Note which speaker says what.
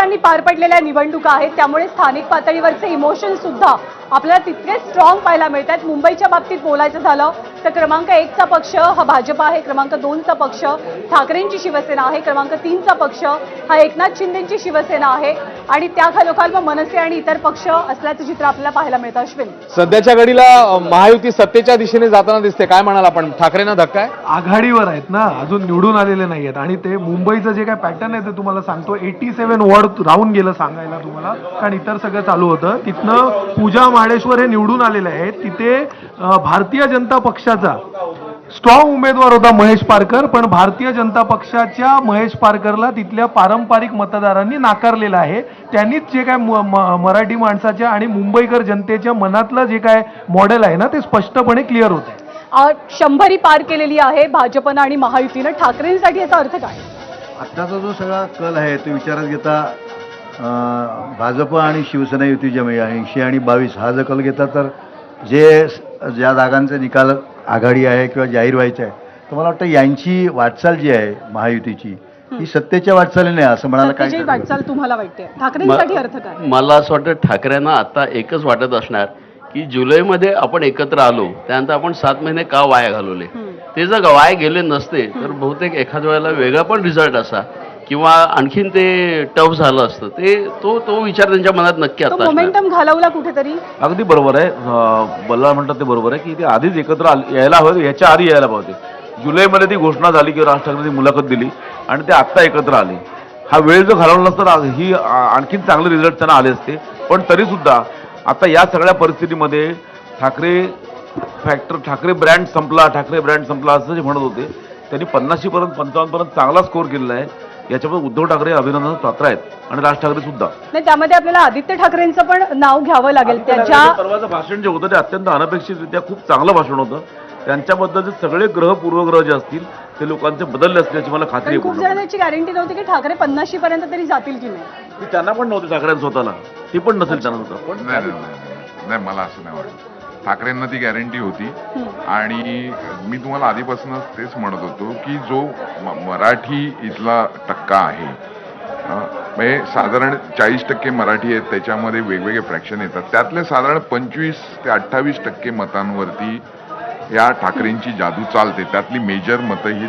Speaker 1: दिवसांनी पार पडलेल्या निवडणुका आहेत, त्यामुळे स्थानिक पातळीवरचे इमोशन सुद्धा आपल्याला तितके स्ट्रॉंग पाहायला मिळतात. मुंबईच्या बाबतीत बोलायचं झालं तर क्रमांक 1 चा पक्ष हा भाजप आहे, क्रमांक 2 चा पक्ष ठाकरेंची शिवसेना आहे, क्रमांक 3 चा पक्ष हा एकनाथ शिंदेची शिवसेना आहे आणि त्याखालोखाल मग मनसे आणि इतर पक्ष असल्याचं चित्र आपल्याला पाहायला मिळतं. अश्विन,
Speaker 2: सध्याच्या घडीला महायुती सत्तेच्या दिशेने जाताना दिसते, काय म्हणाल आपण? ठाकरेंना धक्का आहे?
Speaker 3: आघाडीवर आहेत ना, अजून निवडून आलेले नाही आहेत. आणि ते मुंबईचं जे काय पॅटर्न आहे ते तुम्हाला सांगतो. 87 वॉर्ड राहून गेलं सांगायला तुम्हाला, कारण इतर सगळं चालू होतं. तिथनं पूजा माडेश्वर हे निवडून आलेले आहेत. तिथे भारतीय जनता पक्षाचा स्ट्रॉंग उमेदवार होता महेश पारकर, पण भारतीय जनता पक्षाच्या महेश पारकरला तिथल्या पारंपरिक मतदारांनी नाकारलेलं आहे. त्यांनीच जे काय मराठी माणसाच्या आणि मुंबईकर जनतेच्या मनातलं जे काय मॉडेल आहे ना ते स्पष्टपणे क्लिअर होत आहे.
Speaker 1: 100 पार केलेली आहे भाजपनं आणि महायुतीनं. ठाकरेंसाठी याचा अर्थ काय?
Speaker 4: आत्ताचा जो सगळा कल आहे तो विचारात घेता भाजप आणि शिवसेना युती जे 80 आणि 22 हा जर कल घेता तर ज्या जागांचे निकाल आघाडी आहे किंवा जाहीर व्हायचं आहे, तर मला वाटतं यांची वाटचाल जी आहे महायुतीची ही सत्तेच्या वाटचालीने असं म्हणायला काय
Speaker 1: वाटचाल तुम्हाला वाटते? ठाकरेंसाठी अर्थ काय?
Speaker 5: मला असं वाटतं ठाकरेंना आता एकच वाटत असणार की जुलैमध्ये आपण एकत्र आलो, त्यानंतर आपण 7 महिने का वाया घालवले. ते जर वाया गेले नसते तर बहुतेक एखाद्या वेळेला वेगळा पण रिझल्ट असा किंवा आणखीन ते टफ झालं असतं. तो विचार त्यांच्या मनात नक्की आता
Speaker 1: मोमेंटम घालवला कुठेतरी.
Speaker 6: अगदी बरोबर आहे. बल्ला म्हणतात ते बरोबर आहे की ते आधीच एकत्र यायला हवं, याच्या आधी यायला पाहिजे. जुलैमध्ये ती घोषणा झाली किंवा राज ठाकरेंनी मुलाखत दिली आणि ते आत्ता एकत्र आले. हा वेळ जर घालवला नसता ही आणखीन चांगले रिझल्ट त्यांना आले असते. पण तरीसुद्धा आता या सगळ्या परिस्थितीमध्ये ठाकरे ब्रँड संपला असं जे म्हणत होते, त्यांनी 50 पर्यंत 55 पर्यंत चांगला स्कोर केलेला आहे. याच्यामध्ये उद्धव ठाकरे अभिनंदन पात्र आहेत आणि राज ठाकरे सुद्धा.
Speaker 1: नाही, त्यामध्ये आपल्याला आदित्य ठाकरेंचं पण नाव घ्यावं लागेल. त्याच्या
Speaker 6: परवाचं भाषण जे होतं ते अत्यंत अनपेक्षितरित्या खूप चांगलं भाषण होतं. त्यांच्याबद्दलचे सगळे पूर्वग्रह जे असतील ते लोकांचे बदलले असल्याची मला खात्री आहे.
Speaker 1: खूप जणांची गॅरंटी नव्हती की ठाकरे 50 पर्यंत तरी जातील की नाही.
Speaker 6: ती त्यांना पण नव्हती, ठाकरेंना स्वतःला ती पण नसेल त्यांना स्वतः. पण
Speaker 7: नाही, मला असं नाही वाटत. ठाकरेंना ती गॅरंटी होती आणि मी तुम्हाला आधीपासूनच तेच म्हणत होतो की जो मराठी इथला टक्का आहे, म्हणजे साधारण 40% मराठी आहेत, त्याच्यामध्ये वेगवेगळे फ्रॅक्शन येतात. त्यातले साधारण 25 ते 28% मतांवरती या ठाकरेंची जादू चालते. त्यातली मेजर मतं ही